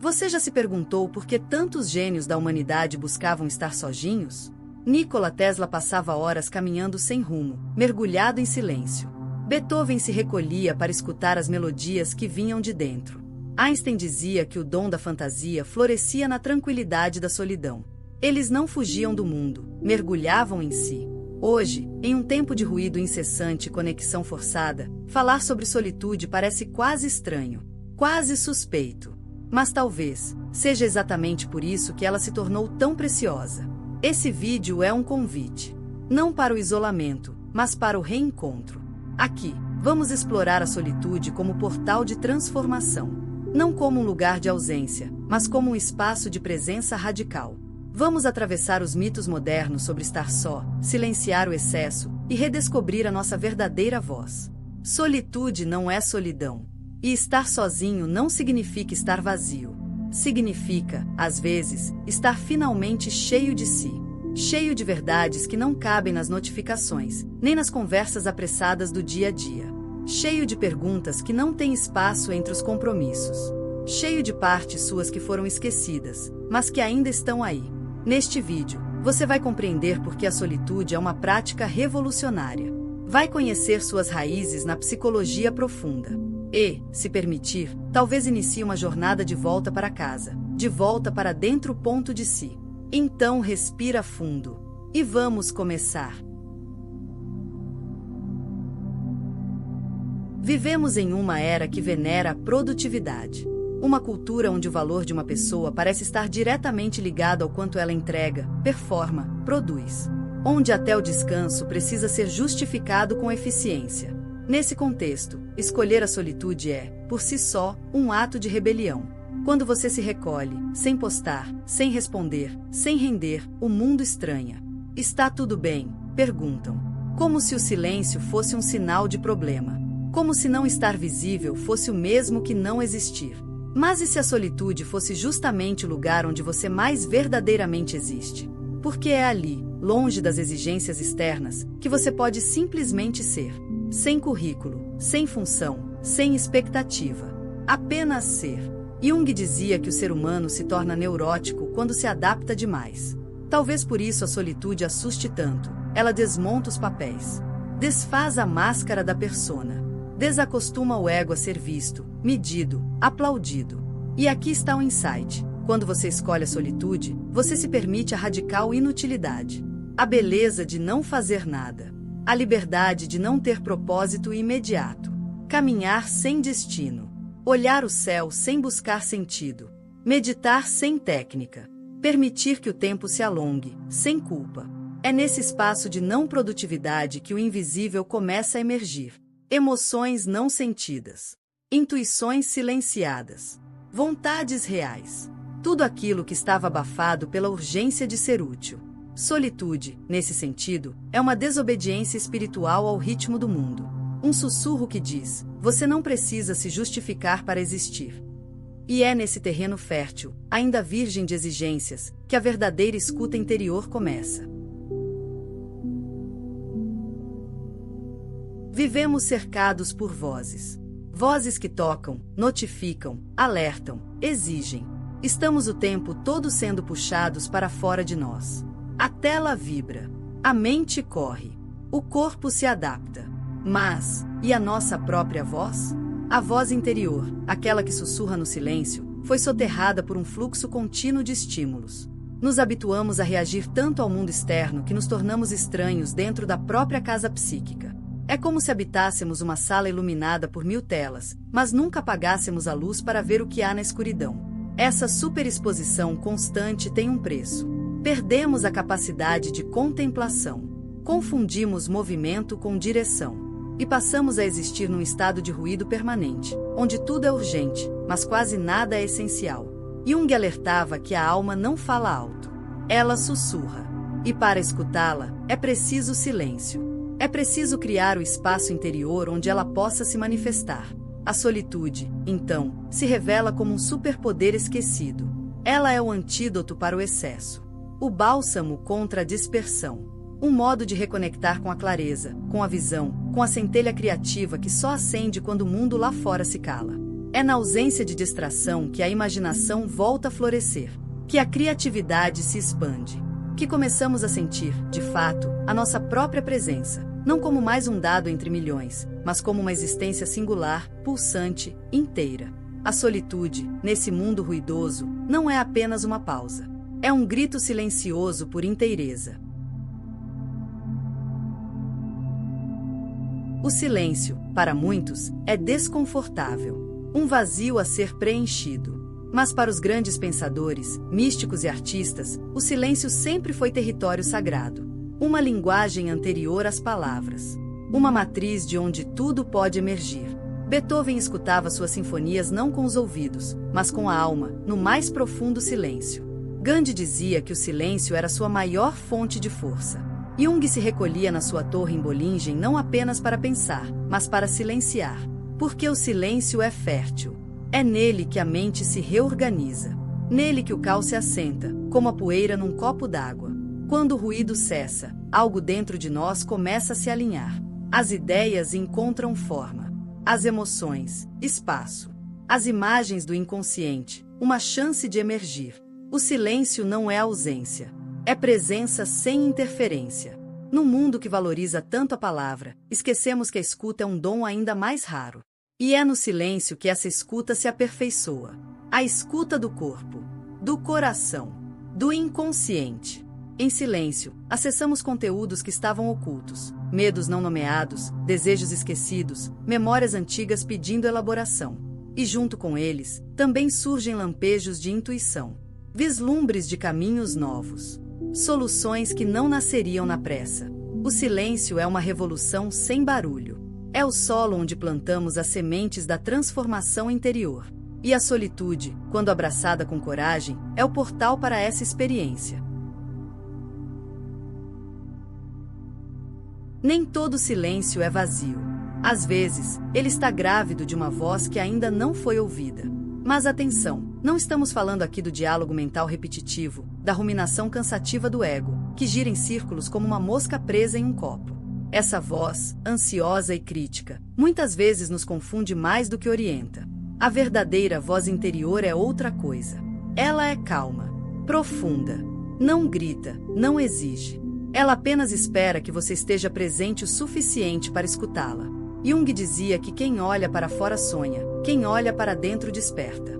Você já se perguntou por que tantos gênios da humanidade buscavam estar sozinhos? Nikola Tesla passava horas caminhando sem rumo, mergulhado em silêncio. Beethoven se recolhia para escutar as melodias que vinham de dentro. Einstein dizia que o dom da fantasia florescia na tranquilidade da solidão. Eles não fugiam do mundo, mergulhavam em si. Hoje, em um tempo de ruído incessante e conexão forçada, falar sobre solitude parece quase estranho, quase suspeito. Mas talvez seja exatamente por isso que ela se tornou tão preciosa. Esse vídeo é um convite, não para o isolamento, mas para o reencontro. Aqui, vamos explorar a solitude como portal de transformação. Não como um lugar de ausência, mas como um espaço de presença radical. Vamos atravessar os mitos modernos sobre estar só, silenciar o excesso e redescobrir a nossa verdadeira voz. Solitude não é solidão. E estar sozinho não significa estar vazio. Significa, às vezes, estar finalmente cheio de si. Cheio de verdades que não cabem nas notificações, nem nas conversas apressadas do dia a dia. Cheio de perguntas que não têm espaço entre os compromissos. Cheio de partes suas que foram esquecidas, mas que ainda estão aí. Neste vídeo, você vai compreender por que a solitude é uma prática revolucionária. Vai conhecer suas raízes na psicologia profunda. E, se permitir, talvez inicie uma jornada de volta para casa, de volta para dentro ponto de si. Então respira fundo. E vamos começar. Vivemos em uma era que venera a produtividade. Uma cultura onde o valor de uma pessoa parece estar diretamente ligado ao quanto ela entrega, performa, produz. Onde até o descanso precisa ser justificado com eficiência. Nesse contexto, escolher a solitude é, por si só, um ato de rebelião. Quando você se recolhe, sem postar, sem responder, sem render, o mundo estranha. Está tudo bem? Perguntam. Como se o silêncio fosse um sinal de problema. Como se não estar visível fosse o mesmo que não existir. Mas e se a solitude fosse justamente o lugar onde você mais verdadeiramente existe? Porque é ali, longe das exigências externas, que você pode simplesmente ser. Sem currículo, sem função, sem expectativa. Apenas ser. Jung dizia que o ser humano se torna neurótico quando se adapta demais. Talvez por isso a solitude assuste tanto. Ela desmonta os papéis. Desfaz a máscara da persona. Desacostuma o ego a ser visto, medido, aplaudido. E aqui está o insight. Quando você escolhe a solitude, você se permite a radical inutilidade. A beleza de não fazer nada. A liberdade de não ter propósito imediato. Caminhar sem destino. Olhar o céu sem buscar sentido. Meditar sem técnica. Permitir que o tempo se alongue, sem culpa. É nesse espaço de não produtividade que o invisível começa a emergir. Emoções não sentidas. Intuições silenciadas. Vontades reais. Tudo aquilo que estava abafado pela urgência de ser útil. Solitude, nesse sentido, é uma desobediência espiritual ao ritmo do mundo. Um sussurro que diz, você não precisa se justificar para existir. E é nesse terreno fértil, ainda virgem de exigências, que a verdadeira escuta interior começa. Vivemos cercados por vozes. Vozes que tocam, notificam, alertam, exigem. Estamos o tempo todo sendo puxados para fora de nós. A tela vibra, a mente corre, o corpo se adapta. Mas, e a nossa própria voz? A voz interior, aquela que sussurra no silêncio, foi soterrada por um fluxo contínuo de estímulos. Nos habituamos a reagir tanto ao mundo externo que nos tornamos estranhos dentro da própria casa psíquica. É como se habitássemos uma sala iluminada por 1000 telas, mas nunca apagássemos a luz para ver o que há na escuridão. Essa superexposição constante tem um preço. Perdemos a capacidade de contemplação. Confundimos movimento com direção. E passamos a existir num estado de ruído permanente, onde tudo é urgente, mas quase nada é essencial. Jung alertava que a alma não fala alto. Ela sussurra. E para escutá-la, é preciso silêncio. É preciso criar o espaço interior onde ela possa se manifestar. A solitude, então, se revela como um superpoder esquecido. Ela é o antídoto para o excesso. O bálsamo contra a dispersão. Um modo de reconectar com a clareza, com a visão, com a centelha criativa que só acende quando o mundo lá fora se cala. É na ausência de distração que a imaginação volta a florescer, que a criatividade se expande, que começamos a sentir, de fato, a nossa própria presença, não como mais um dado entre milhões, mas como uma existência singular, pulsante, inteira. A solitude, nesse mundo ruidoso, não é apenas uma pausa. É um grito silencioso por inteireza. O silêncio, para muitos, é desconfortável, um vazio a ser preenchido. Mas para os grandes pensadores, místicos e artistas, o silêncio sempre foi território sagrado, uma linguagem anterior às palavras, uma matriz de onde tudo pode emergir. Beethoven escutava suas sinfonias não com os ouvidos, mas com a alma, no mais profundo silêncio. Gandhi dizia que o silêncio era sua maior fonte de força. Jung se recolhia na sua torre em Bollingen não apenas para pensar, mas para silenciar. Porque o silêncio é fértil. É nele que a mente se reorganiza. Nele que o caos se assenta, como a poeira num copo d'água. Quando o ruído cessa, algo dentro de nós começa a se alinhar. As ideias encontram forma. As emoções, espaço. As imagens do inconsciente, uma chance de emergir. O silêncio não é ausência. É presença sem interferência. Num mundo que valoriza tanto a palavra, esquecemos que a escuta é um dom ainda mais raro. E é no silêncio que essa escuta se aperfeiçoa. A escuta do corpo, do coração, do inconsciente. Em silêncio, acessamos conteúdos que estavam ocultos, medos não nomeados, desejos esquecidos, memórias antigas pedindo elaboração. E junto com eles, também surgem lampejos de intuição, vislumbres de caminhos novos, soluções que não nasceriam na pressa. O silêncio é uma revolução sem barulho. É o solo onde plantamos as sementes da transformação interior. E a solitude, quando abraçada com coragem, é o portal para essa experiência. Nem todo silêncio é vazio. Às vezes, ele está grávido de uma voz que ainda não foi ouvida. Mas atenção, não estamos falando aqui do diálogo mental repetitivo, da ruminação cansativa do ego, que gira em círculos como uma mosca presa em um copo. Essa voz, ansiosa e crítica, muitas vezes nos confunde mais do que orienta. A verdadeira voz interior é outra coisa. Ela é calma, profunda, não grita, não exige. Ela apenas espera que você esteja presente o suficiente para escutá-la. Jung dizia que quem olha para fora sonha, quem olha para dentro desperta.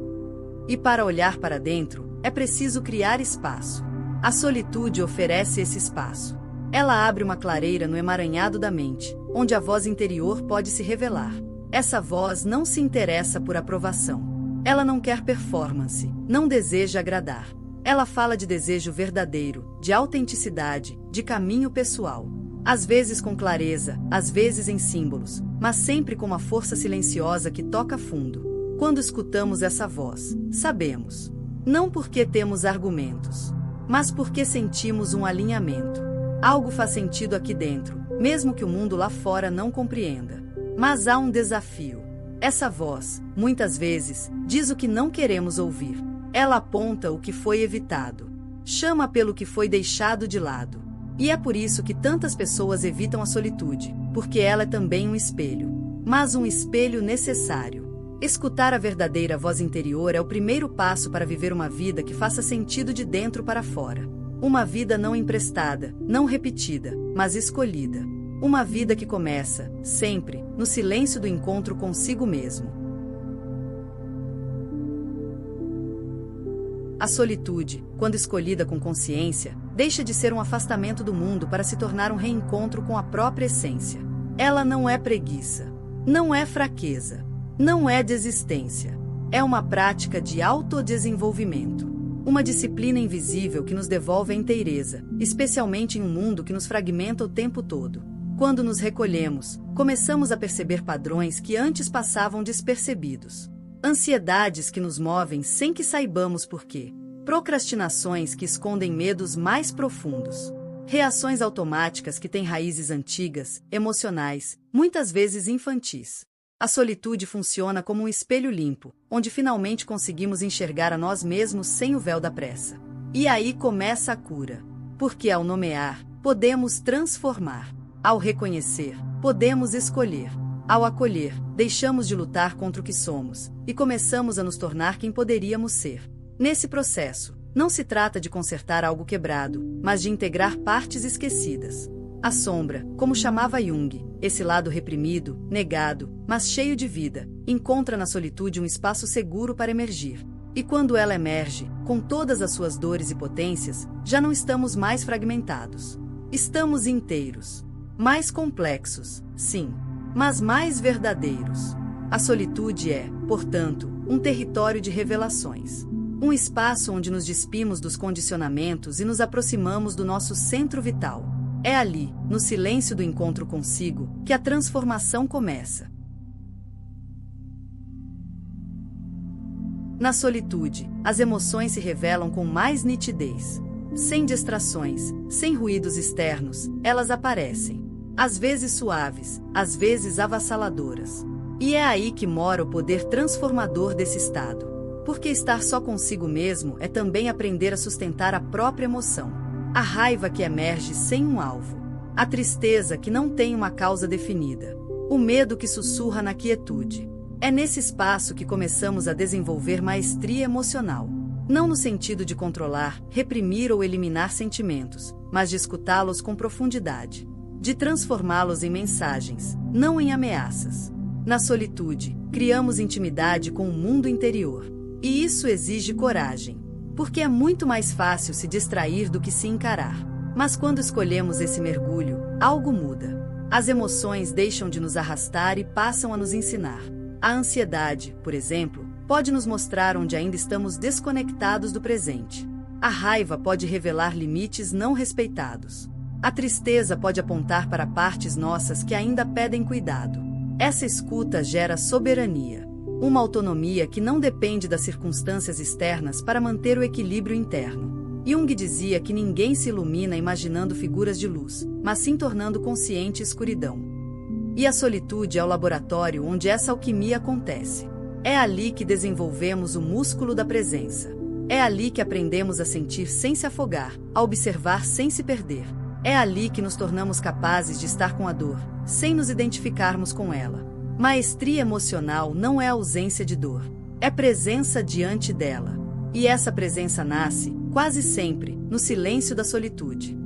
E para olhar para dentro, é preciso criar espaço. A solitude oferece esse espaço. Ela abre uma clareira no emaranhado da mente, onde a voz interior pode se revelar. Essa voz não se interessa por aprovação. Ela não quer performance, não deseja agradar. Ela fala de desejo verdadeiro, de autenticidade, de caminho pessoal. Às vezes com clareza, às vezes em símbolos, mas sempre com uma força silenciosa que toca fundo. Quando escutamos essa voz, sabemos. Não porque temos argumentos, mas porque sentimos um alinhamento. Algo faz sentido aqui dentro, mesmo que o mundo lá fora não compreenda. Mas há um desafio. Essa voz, muitas vezes, diz o que não queremos ouvir. Ela aponta o que foi evitado. Chama pelo que foi deixado de lado. E é por isso que tantas pessoas evitam a solitude, porque ela é também um espelho. Mas um espelho necessário. Escutar a verdadeira voz interior é o primeiro passo para viver uma vida que faça sentido de dentro para fora. Uma vida não emprestada, não repetida, mas escolhida. Uma vida que começa, sempre, no silêncio do encontro consigo mesmo. A solitude, quando escolhida com consciência, deixa de ser um afastamento do mundo para se tornar um reencontro com a própria essência. Ela não é preguiça, não é fraqueza, não é desistência. É uma prática de autodesenvolvimento. Uma disciplina invisível que nos devolve a inteireza, especialmente em um mundo que nos fragmenta o tempo todo. Quando nos recolhemos, começamos a perceber padrões que antes passavam despercebidos. Ansiedades que nos movem sem que saibamos por quê. Procrastinações que escondem medos mais profundos. Reações automáticas que têm raízes antigas, emocionais, muitas vezes infantis. A solitude funciona como um espelho limpo, onde finalmente conseguimos enxergar a nós mesmos sem o véu da pressa. E aí começa a cura. Porque ao nomear, podemos transformar. Ao reconhecer, podemos escolher. Ao acolher, deixamos de lutar contra o que somos e começamos a nos tornar quem poderíamos ser. Nesse processo, não se trata de consertar algo quebrado, mas de integrar partes esquecidas. A sombra, como chamava Jung, esse lado reprimido, negado, mas cheio de vida, encontra na solitude um espaço seguro para emergir. E quando ela emerge, com todas as suas dores e potências, já não estamos mais fragmentados. Estamos inteiros. Mais complexos, sim, mas mais verdadeiros. A solitude é, portanto, um território de revelações. Um espaço onde nos despimos dos condicionamentos e nos aproximamos do nosso centro vital. É ali, no silêncio do encontro consigo, que a transformação começa. Na solitude, as emoções se revelam com mais nitidez. Sem distrações, sem ruídos externos, elas aparecem. Às vezes suaves, às vezes avassaladoras. E é aí que mora o poder transformador desse estado. Porque estar só consigo mesmo é também aprender a sustentar a própria emoção. A raiva que emerge sem um alvo. A tristeza que não tem uma causa definida. O medo que sussurra na quietude. É nesse espaço que começamos a desenvolver maestria emocional. Não no sentido de controlar, reprimir ou eliminar sentimentos, mas de escutá-los com profundidade. De transformá-los em mensagens, não em ameaças. Na solitude, criamos intimidade com o mundo interior. E isso exige coragem. Porque é muito mais fácil se distrair do que se encarar. Mas quando escolhemos esse mergulho, algo muda. As emoções deixam de nos arrastar e passam a nos ensinar. A ansiedade, por exemplo, pode nos mostrar onde ainda estamos desconectados do presente. A raiva pode revelar limites não respeitados. A tristeza pode apontar para partes nossas que ainda pedem cuidado. Essa escuta gera soberania. Uma autonomia que não depende das circunstâncias externas para manter o equilíbrio interno. Jung dizia que ninguém se ilumina imaginando figuras de luz, mas sim tornando consciente escuridão. E a solitude é o laboratório onde essa alquimia acontece. É ali que desenvolvemos o músculo da presença. É ali que aprendemos a sentir sem se afogar, a observar sem se perder. É ali que nos tornamos capazes de estar com a dor, sem nos identificarmos com ela. Maestria emocional não é ausência de dor, é presença diante dela. E essa presença nasce, quase sempre, no silêncio da solitude.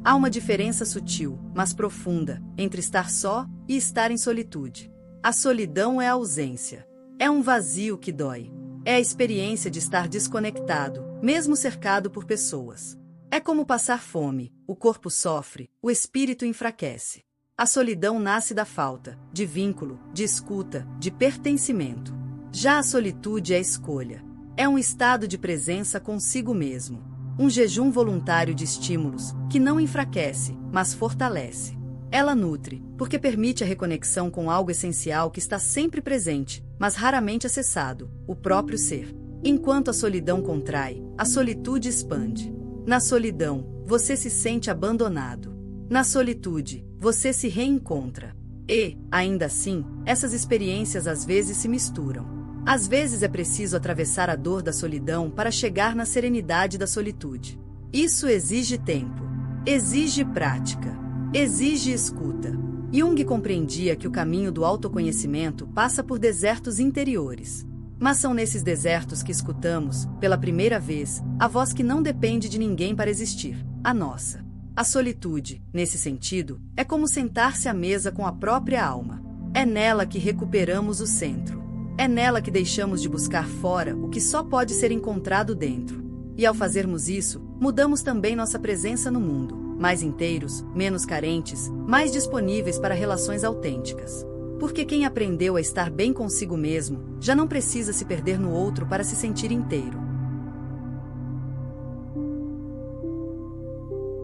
Há uma diferença sutil, mas profunda, entre estar só e estar em solitude. A solidão é a ausência. É um vazio que dói. É a experiência de estar desconectado, mesmo cercado por pessoas. É como passar fome, o corpo sofre, o espírito enfraquece. A solidão nasce da falta, de vínculo, de escuta, de pertencimento. Já a solitude é escolha. É um estado de presença consigo mesmo. Um jejum voluntário de estímulos, que não enfraquece, mas fortalece. Ela nutre, porque permite a reconexão com algo essencial que está sempre presente, mas raramente acessado, o próprio ser. Enquanto a solidão contrai, a solitude expande. Na solidão, você se sente abandonado. Na solitude, você se reencontra. E, ainda assim, essas experiências às vezes se misturam. Às vezes é preciso atravessar a dor da solidão para chegar na serenidade da solitude. Isso exige tempo, exige prática, exige escuta. Jung compreendia que o caminho do autoconhecimento passa por desertos interiores. Mas são nesses desertos que escutamos, pela primeira vez, a voz que não depende de ninguém para existir, a nossa. A solitude, nesse sentido, é como sentar-se à mesa com a própria alma. É nela que recuperamos o centro. É nela que deixamos de buscar fora o que só pode ser encontrado dentro. E ao fazermos isso, mudamos também nossa presença no mundo, mais inteiros, menos carentes, mais disponíveis para relações autênticas. Porque quem aprendeu a estar bem consigo mesmo, já não precisa se perder no outro para se sentir inteiro.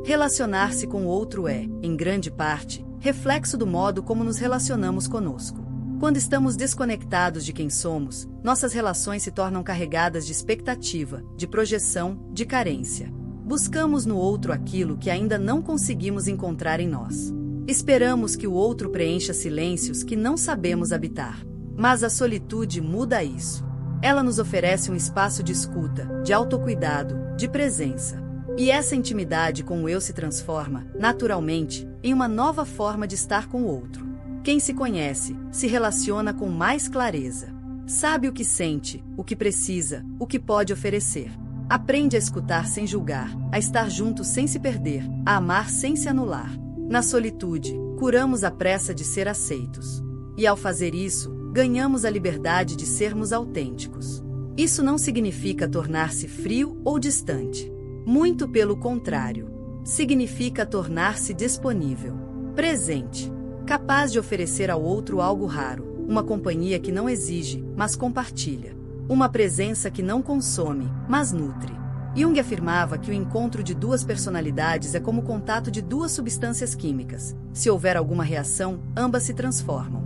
Relacionar-se com o outro é, em grande parte, reflexo do modo como nos relacionamos conosco. Quando estamos desconectados de quem somos, nossas relações se tornam carregadas de expectativa, de projeção, de carência. Buscamos no outro aquilo que ainda não conseguimos encontrar em nós. Esperamos que o outro preencha silêncios que não sabemos habitar. Mas a solitude muda isso. Ela nos oferece um espaço de escuta, de autocuidado, de presença. E essa intimidade com o eu se transforma, naturalmente, em uma nova forma de estar com o outro. Quem se conhece, se relaciona com mais clareza. Sabe o que sente, o que precisa, o que pode oferecer. Aprende a escutar sem julgar, a estar junto sem se perder, a amar sem se anular. Na solitude, curamos a pressa de ser aceitos. E ao fazer isso, ganhamos a liberdade de sermos autênticos. Isso não significa tornar-se frio ou distante. Muito pelo contrário. Significa tornar-se disponível, presente, capaz de oferecer ao outro algo raro, uma companhia que não exige, mas compartilha. Uma presença que não consome, mas nutre. Jung afirmava que o encontro de duas personalidades é como o contato de duas substâncias químicas. Se houver alguma reação, ambas se transformam.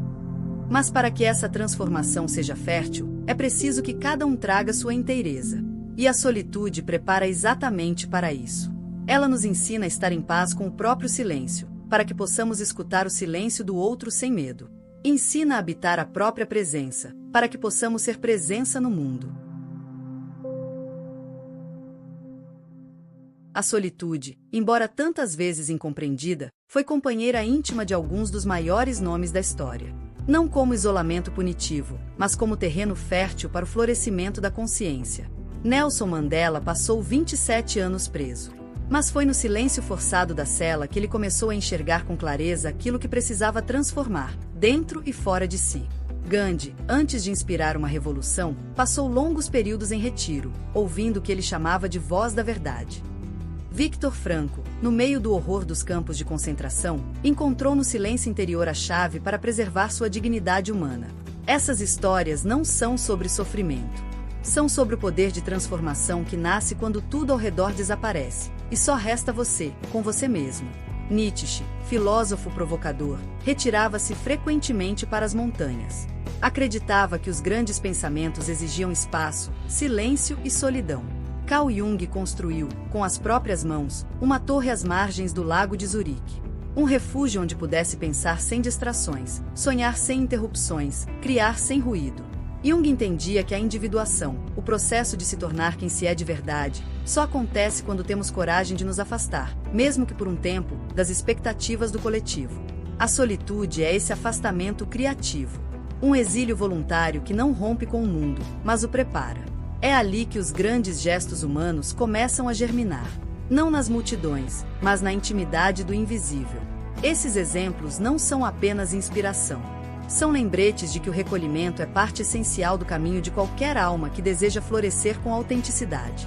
Mas para que essa transformação seja fértil, é preciso que cada um traga sua inteireza. E a solitude prepara exatamente para isso. Ela nos ensina a estar em paz com o próprio silêncio, para que possamos escutar o silêncio do outro sem medo. Ensina a habitar a própria presença, para que possamos ser presença no mundo. A solitude, embora tantas vezes incompreendida, foi companheira íntima de alguns dos maiores nomes da história. Não como isolamento punitivo, mas como terreno fértil para o florescimento da consciência. Nelson Mandela passou 27 anos preso. Mas foi no silêncio forçado da cela que ele começou a enxergar com clareza aquilo que precisava transformar, dentro e fora de si. Gandhi, antes de inspirar uma revolução, passou longos períodos em retiro, ouvindo o que ele chamava de voz da verdade. Viktor Frankl, no meio do horror dos campos de concentração, encontrou no silêncio interior a chave para preservar sua dignidade humana. Essas histórias não são sobre sofrimento. São sobre o poder de transformação que nasce quando tudo ao redor desaparece, e só resta você, com você mesmo. Nietzsche, filósofo provocador, retirava-se frequentemente para as montanhas. Acreditava que os grandes pensamentos exigiam espaço, silêncio e solidão. Carl Jung construiu, com as próprias mãos, uma torre às margens do lago de Zurique. Um refúgio onde pudesse pensar sem distrações, sonhar sem interrupções, criar sem ruído. Jung entendia que a individuação, o processo de se tornar quem se é de verdade, só acontece quando temos coragem de nos afastar, mesmo que por um tempo, das expectativas do coletivo. A solitude é esse afastamento criativo. Um exílio voluntário que não rompe com o mundo, mas o prepara. É ali que os grandes gestos humanos começam a germinar. Não nas multidões, mas na intimidade do invisível. Esses exemplos não são apenas inspiração. São lembretes de que o recolhimento é parte essencial do caminho de qualquer alma que deseja florescer com autenticidade.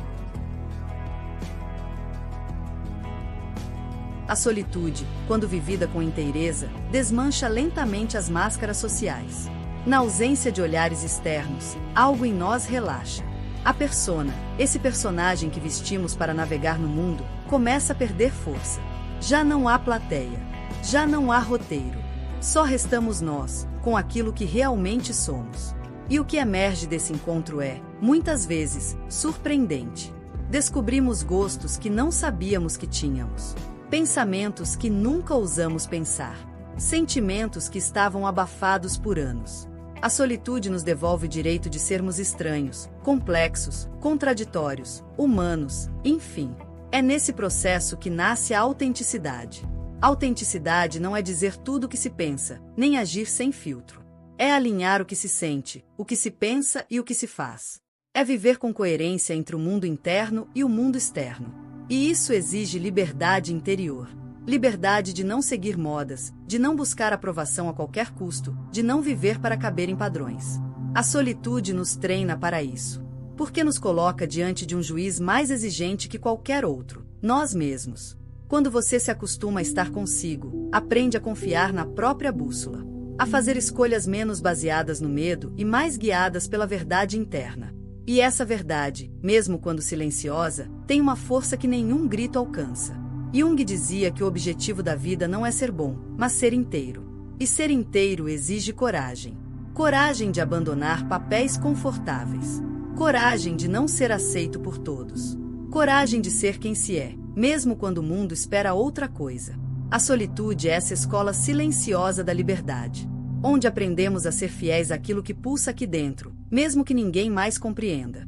A solitude, quando vivida com inteireza, desmancha lentamente as máscaras sociais. Na ausência de olhares externos, algo em nós relaxa. A persona, esse personagem que vestimos para navegar no mundo, começa a perder força. Já não há plateia. Já não há roteiro. Só restamos nós, com aquilo que realmente somos. E o que emerge desse encontro é, muitas vezes, surpreendente. Descobrimos gostos que não sabíamos que tínhamos. Pensamentos que nunca ousamos pensar. Sentimentos que estavam abafados por anos. A solitude nos devolve o direito de sermos estranhos, complexos, contraditórios, humanos, enfim. É nesse processo que nasce a autenticidade. Autenticidade não é dizer tudo o que se pensa, nem agir sem filtro. É alinhar o que se sente, o que se pensa e o que se faz. É viver com coerência entre o mundo interno e o mundo externo. E isso exige liberdade interior. Liberdade de não seguir modas, de não buscar aprovação a qualquer custo, de não viver para caber em padrões. A solitude nos treina para isso. Porque nos coloca diante de um juiz mais exigente que qualquer outro, nós mesmos. Quando você se acostuma a estar consigo, aprende a confiar na própria bússola. A fazer escolhas menos baseadas no medo e mais guiadas pela verdade interna. E essa verdade, mesmo quando silenciosa, tem uma força que nenhum grito alcança. Jung dizia que o objetivo da vida não é ser bom, mas ser inteiro. E ser inteiro exige coragem. Coragem de abandonar papéis confortáveis. Coragem de não ser aceito por todos. Coragem de ser quem se é, mesmo quando o mundo espera outra coisa. A solitude é essa escola silenciosa da liberdade, onde aprendemos a ser fiéis àquilo que pulsa aqui dentro, mesmo que ninguém mais compreenda.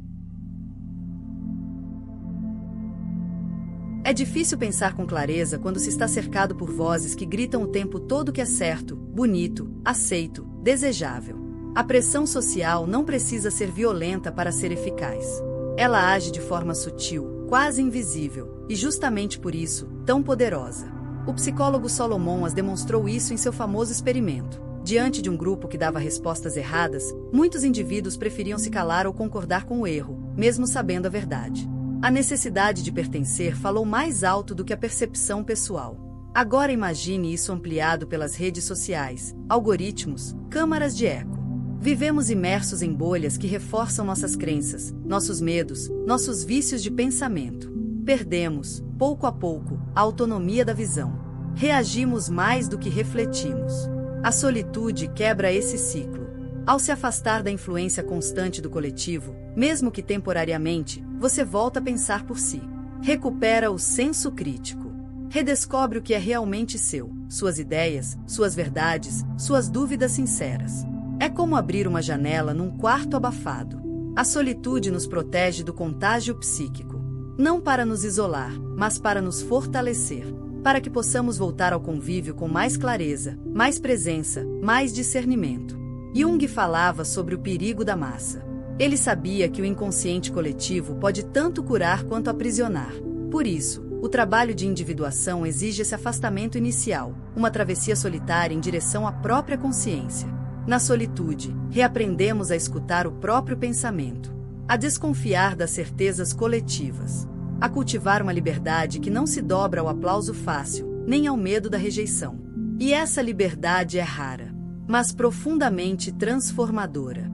É difícil pensar com clareza quando se está cercado por vozes que gritam o tempo todo que é certo, bonito, aceito, desejável. A pressão social não precisa ser violenta para ser eficaz. Ela age de forma sutil, quase invisível, e justamente por isso, tão poderosa. O psicólogo Solomon Asch demonstrou isso em seu famoso experimento. Diante de um grupo que dava respostas erradas, muitos indivíduos preferiam se calar ou concordar com o erro, mesmo sabendo a verdade. A necessidade de pertencer falou mais alto do que a percepção pessoal. Agora imagine isso ampliado pelas redes sociais, algoritmos, câmaras de eco. Vivemos imersos em bolhas que reforçam nossas crenças, nossos medos, nossos vícios de pensamento. Perdemos, pouco a pouco, a autonomia da visão. Reagimos mais do que refletimos. A solitude quebra esse ciclo. Ao se afastar da influência constante do coletivo, mesmo que temporariamente, você volta a pensar por si. Recupera o senso crítico. Redescobre o que é realmente seu, suas ideias, suas verdades, suas dúvidas sinceras. É como abrir uma janela num quarto abafado. A solitude nos protege do contágio psíquico. Não para nos isolar, mas para nos fortalecer. Para que possamos voltar ao convívio com mais clareza, mais presença, mais discernimento. Jung falava sobre o perigo da massa. Ele sabia que o inconsciente coletivo pode tanto curar quanto aprisionar. Por isso, o trabalho de individuação exige esse afastamento inicial, uma travessia solitária em direção à própria consciência. Na solitude, reaprendemos a escutar o próprio pensamento, a desconfiar das certezas coletivas, a cultivar uma liberdade que não se dobra ao aplauso fácil, nem ao medo da rejeição. E essa liberdade é rara, mas profundamente transformadora.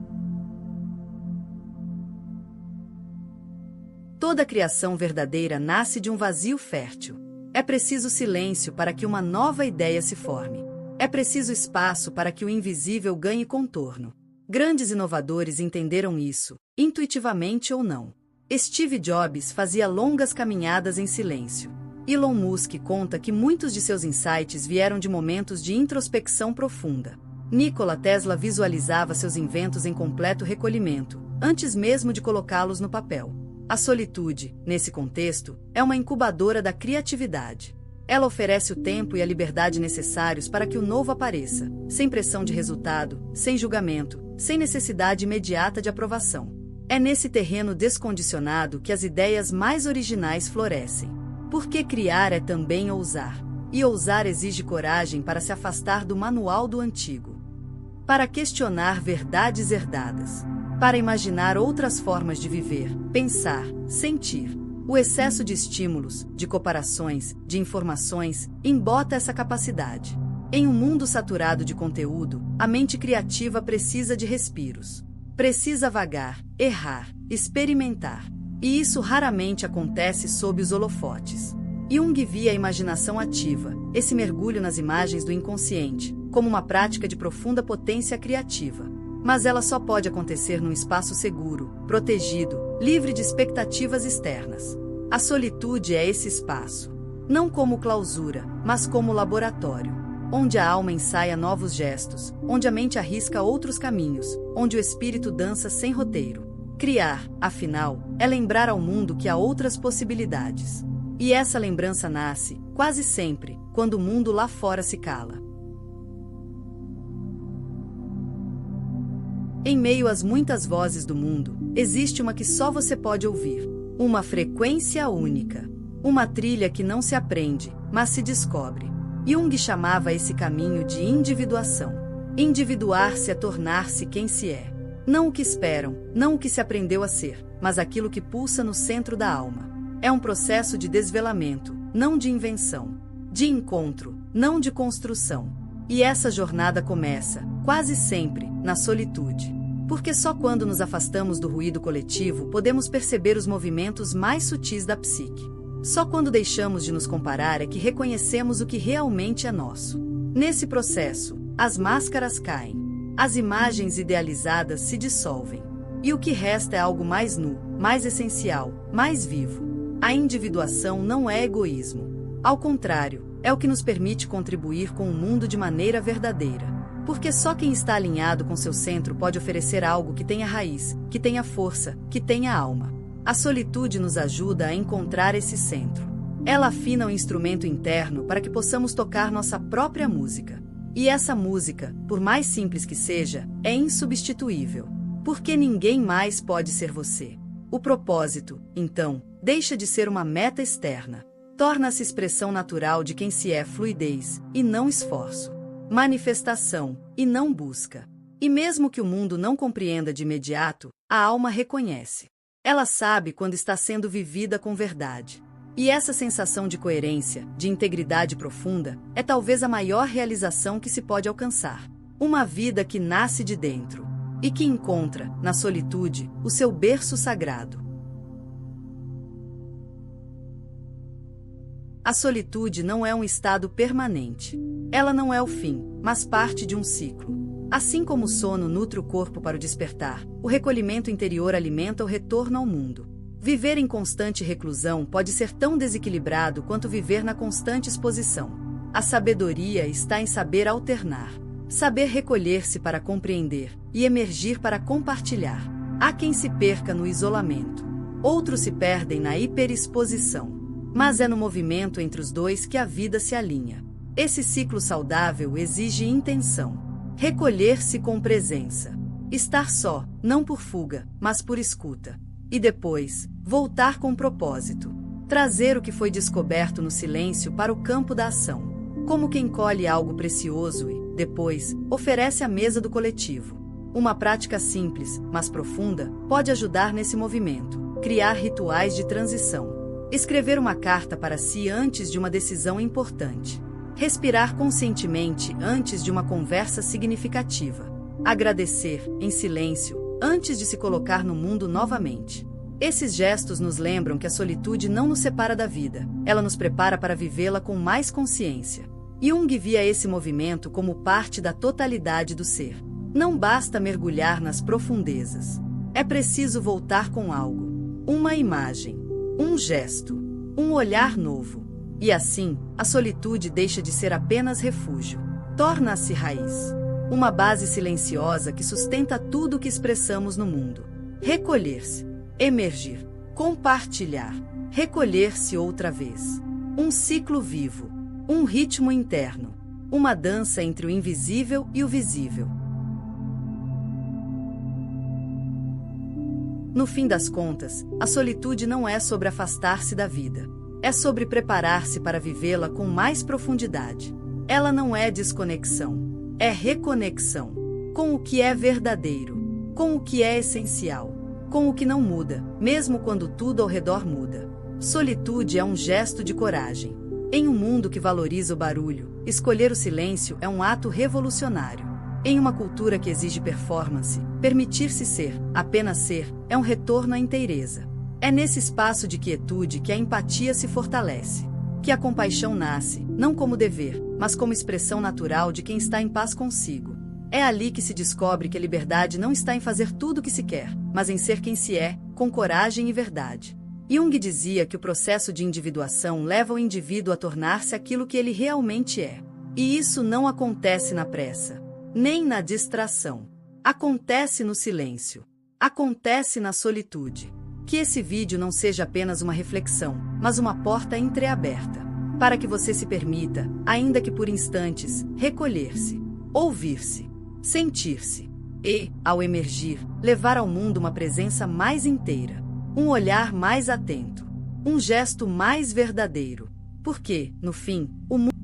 Toda criação verdadeira nasce de um vazio fértil. É preciso silêncio para que uma nova ideia se forme. É preciso espaço para que o invisível ganhe contorno. Grandes inovadores entenderam isso, intuitivamente ou não. Steve Jobs fazia longas caminhadas em silêncio. Elon Musk conta que muitos de seus insights vieram de momentos de introspecção profunda. Nikola Tesla visualizava seus inventos em completo recolhimento, antes mesmo de colocá-los no papel. A solitude, nesse contexto, é uma incubadora da criatividade. Ela oferece o tempo e a liberdade necessários para que o novo apareça, sem pressão de resultado, sem julgamento, sem necessidade imediata de aprovação. É nesse terreno descondicionado que as ideias mais originais florescem. Porque criar é também ousar. E ousar exige coragem para se afastar do manual do antigo. Para questionar verdades herdadas. Para imaginar outras formas de viver, pensar, sentir. O excesso de estímulos, de comparações, de informações, embota essa capacidade. Em um mundo saturado de conteúdo, a mente criativa precisa de respiros. Precisa vagar, errar, experimentar. E isso raramente acontece sob os holofotes. Jung via a imaginação ativa, esse mergulho nas imagens do inconsciente, como uma prática de profunda potência criativa. Mas ela só pode acontecer num espaço seguro, protegido, livre de expectativas externas. A solitude é esse espaço. Não como clausura, mas como laboratório. Onde a alma ensaia novos gestos, onde a mente arrisca outros caminhos, onde o espírito dança sem roteiro. Criar, afinal, é lembrar ao mundo que há outras possibilidades. E essa lembrança nasce, quase sempre, quando o mundo lá fora se cala. Em meio às muitas vozes do mundo, existe uma que só você pode ouvir. Uma frequência única. Uma trilha que não se aprende, mas se descobre. Jung chamava esse caminho de individuação. Individuar-se é tornar-se quem se é. Não o que esperam, não o que se aprendeu a ser, mas aquilo que pulsa no centro da alma. É um processo de desvelamento, não de invenção. De encontro, não de construção. E essa jornada começa, quase sempre, na solitude. Porque só quando nos afastamos do ruído coletivo podemos perceber os movimentos mais sutis da psique. Só quando deixamos de nos comparar é que reconhecemos o que realmente é nosso. Nesse processo, as máscaras caem. As imagens idealizadas se dissolvem. E o que resta é algo mais nu, mais essencial, mais vivo. A individuação não é egoísmo. Ao contrário, é o que nos permite contribuir com o mundo de maneira verdadeira. Porque só quem está alinhado com seu centro pode oferecer algo que tenha raiz, que tenha força, que tenha alma. A solitude nos ajuda a encontrar esse centro. Ela afina o instrumento interno para que possamos tocar nossa própria música. E essa música, por mais simples que seja, é insubstituível. Porque ninguém mais pode ser você. O propósito, então, deixa de ser uma meta externa. Torna-se expressão natural de quem se é, fluidez, e não esforço. Manifestação, e não busca. E mesmo que o mundo não compreenda de imediato, a alma reconhece. Ela sabe quando está sendo vivida com verdade. E essa sensação de coerência, de integridade profunda, é talvez a maior realização que se pode alcançar. Uma vida que nasce de dentro e que encontra, na solitude, o seu berço sagrado. A solitude não é um estado permanente. Ela não é o fim, mas parte de um ciclo. Assim como o sono nutre o corpo para o despertar, o recolhimento interior alimenta o retorno ao mundo. Viver em constante reclusão pode ser tão desequilibrado quanto viver na constante exposição. A sabedoria está em saber alternar. Saber recolher-se para compreender e emergir para compartilhar. Há quem se perca no isolamento. Outros se perdem na hiperexposição. Mas é no movimento entre os dois que a vida se alinha. Esse ciclo saudável exige intenção. Recolher-se com presença. Estar só, não por fuga, mas por escuta. E depois, voltar com propósito. Trazer o que foi descoberto no silêncio para o campo da ação. Como quem colhe algo precioso e, depois, oferece à mesa do coletivo. Uma prática simples, mas profunda, pode ajudar nesse movimento. Criar rituais de transição. Escrever uma carta para si antes de uma decisão importante. Respirar conscientemente antes de uma conversa significativa. Agradecer, em silêncio, antes de se colocar no mundo novamente. Esses gestos nos lembram que a solitude não nos separa da vida, ela nos prepara para vivê-la com mais consciência. Jung via esse movimento como parte da totalidade do ser. Não basta mergulhar nas profundezas. É preciso voltar com algo. Uma imagem. Um gesto. Um olhar novo. E assim, a solitude deixa de ser apenas refúgio. Torna-se raiz. Uma base silenciosa que sustenta tudo o que expressamos no mundo. Recolher-se. Emergir. Compartilhar. Recolher-se outra vez. Um ciclo vivo. Um ritmo interno. Uma dança entre o invisível e o visível. No fim das contas, a solitude não é sobre afastar-se da vida. É sobre preparar-se para vivê-la com mais profundidade. Ela não é desconexão. É reconexão. Com o que é verdadeiro. Com o que é essencial. Com o que não muda, mesmo quando tudo ao redor muda. Solitude é um gesto de coragem. Em um mundo que valoriza o barulho, escolher o silêncio é um ato revolucionário. Em uma cultura que exige performance, permitir-se ser, apenas ser, é um retorno à inteireza. É nesse espaço de quietude que a empatia se fortalece. Que a compaixão nasce, não como dever, mas como expressão natural de quem está em paz consigo. É ali que se descobre que a liberdade não está em fazer tudo o que se quer, mas em ser quem se é, com coragem e verdade. Jung dizia que o processo de individuação leva o indivíduo a tornar-se aquilo que ele realmente é. E isso não acontece na pressa, nem na distração. Acontece no silêncio. Acontece na solitude. Que esse vídeo não seja apenas uma reflexão, mas uma porta entreaberta, para que você se permita, ainda que por instantes, recolher-se, ouvir-se, sentir-se e, ao emergir, levar ao mundo uma presença mais inteira. Um olhar mais atento. Um gesto mais verdadeiro. Porque, no fim, o mundo